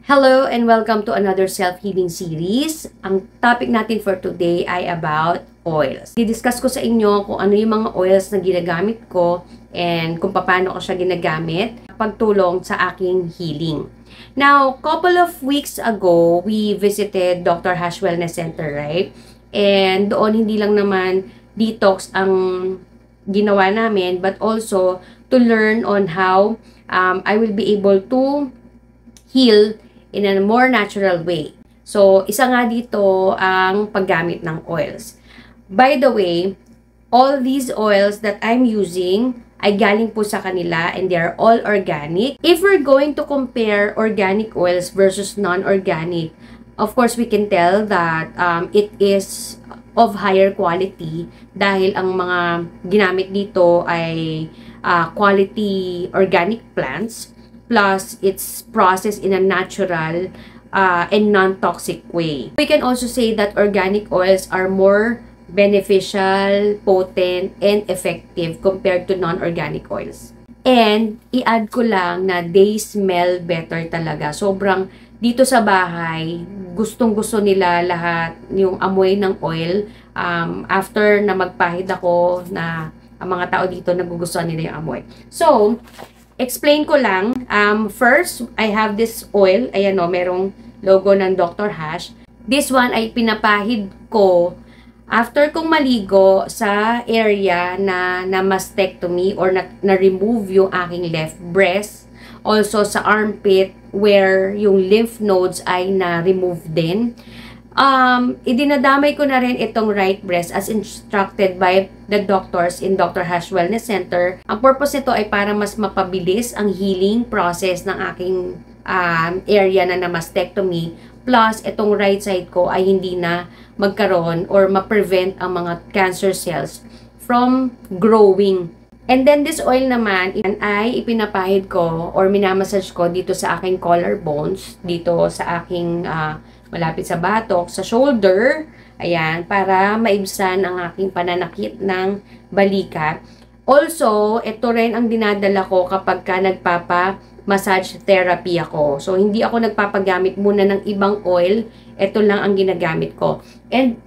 Hello and welcome to another self-healing series. Ang topic natin for today ay about oils. I-discuss ko sa inyo kung ano yung mga oils na ginagamit ko and kung paano ko siya ginagamit pagtulong sa aking healing. Now, couple of weeks ago, we visited Dr. Hash Wellness Center, right? And doon hindi lang naman detox ang ginawa namin, but also to learn on how I will be able to heal in a more natural way. So, isa nga dito ang paggamit ng oils. By the way, all these oils that I'm using ay galing po sa kanila and they are all organic. If we're going to compare organic oils versus non-organic, of course, we can tell that it is of higher quality dahil ang mga ginamit dito ay quality organic plants. Plus, it's processed in a natural and non-toxic way. We can also say that organic oils are more beneficial, potent, and effective compared to non-organic oils. And, i-add ko lang na they smell better talaga. Sobrang dito sa bahay, gustong-gusto nila lahat yung amoy ng oil. After na magpahid ako na ang mga tao dito nagugustuhan nila yung amoy. So, explain ko lang. First, I have this oil. Ayan o, merong logo ng Dr. Hash. This one ay pinapahid ko after kong maligo sa area na mastectomy or na-remove yung aking left breast. Also sa armpit where yung lymph nodes ay na-remove din. Idinadamay ko na rin itong right breast as instructed by the doctors in Dr. Hash Wellness Center. Ang purpose nito ay para mas mapabilis ang healing process ng aking area na mastectomy. Plus, itong right side ko ay hindi na magkaroon or ma-prevent ang mga cancer cells from growing. And then this oil naman ay ipinapahid ko or minamassage ko dito sa aking collarbones, dito sa aking malapit sa batok, sa shoulder, ayan, para maibsan ang aking pananakit ng balikat. Also, ito rin ang dinadala ko kapag ka nagpapa-massage therapy ako. So, hindi ako nagpapagamit muna ng ibang oil, ito lang ang ginagamit ko. And,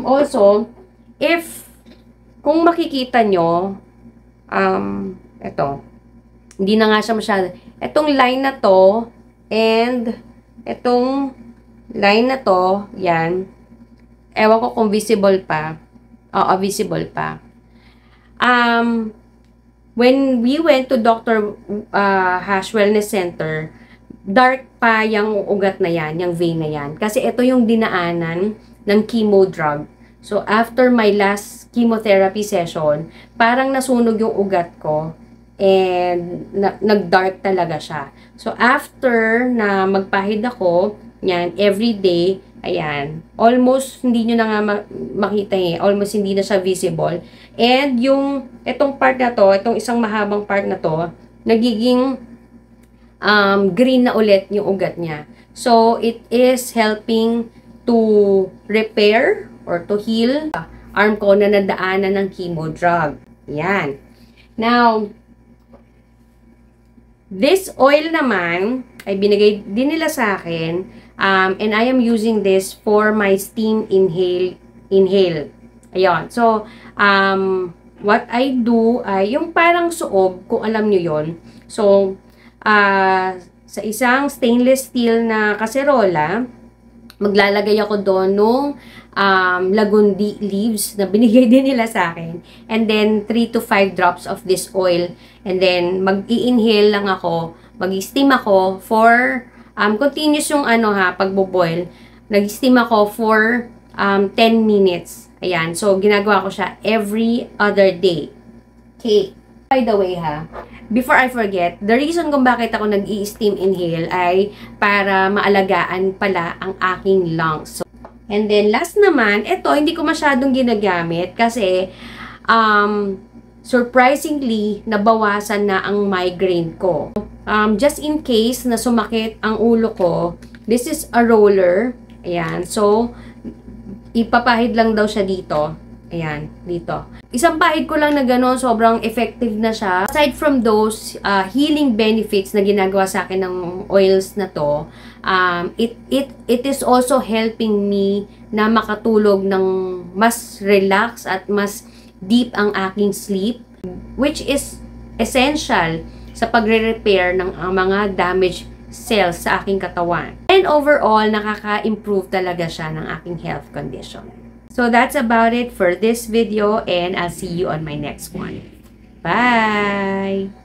also, kung makikita nyo, ito, hindi na nga siya masyado, itong line na to, and, itong line na to, yan. Ewan ko kung visible pa. Oo, visible pa. When we went to Dr. Hash Wellness Center, dark pa yung ugat na yan, yung vein na yan. Kasi ito yung dinaanan ng chemo drug. So, after my last chemotherapy session, parang nasunog yung ugat ko. And, nag-dark talaga siya. So, after na magpahid ako, yan, every day, ayan, almost hindi nyo na nga makita almost hindi na siya visible. And yung, itong part na to, itong isang mahabang part na to, nagiging green na ulit yung ugat niya. So, it is helping to repair or to heal arm ko na nadaanan ng chemo drug. Yan. Now, this oil naman, ay binigay din nila sa akin, and I am using this for my steam inhale. Ayun. So, what I do ay yung parang suog, kung alam nyo yon. So, sa isang stainless steel na kaserola, maglalagay ako doon nung lagundi leaves na binigay din nila sa akin. And then, 3 to 5 drops of this oil. And then, mag-i-inhale lang ako. Mag-steam ako for continuous yung pagbo-boil. Nag-steam ako for 10 minutes. Ayan. So, ginagawa ko siya every other day. Okay. By the way before I forget, the reason kung bakit ako nag-i-steam inhale ay para maalagaan pala ang aking lungs. So, and then, last naman, ito, hindi ko masyadong ginagamit kasi, surprisingly, nabawasan na ang migraine ko. Just in case na sumakit ang ulo ko, this is a roller. Ayan. So, ipapahid lang daw siya dito. Ayan, dito. Isang pahid ko lang na gano'n, sobrang effective na siya. Aside from those healing benefits na ginagawa sa akin ng oils na to, it is also helping me na makatulog ng mas relax at mas deep ang aking sleep, which is essential sa pagre-repair ng mga damaged cells sa aking katawan. And overall, nakaka-improve talaga siya ng aking health condition. So that's about it for this video, and I'll see you on my next one. Bye!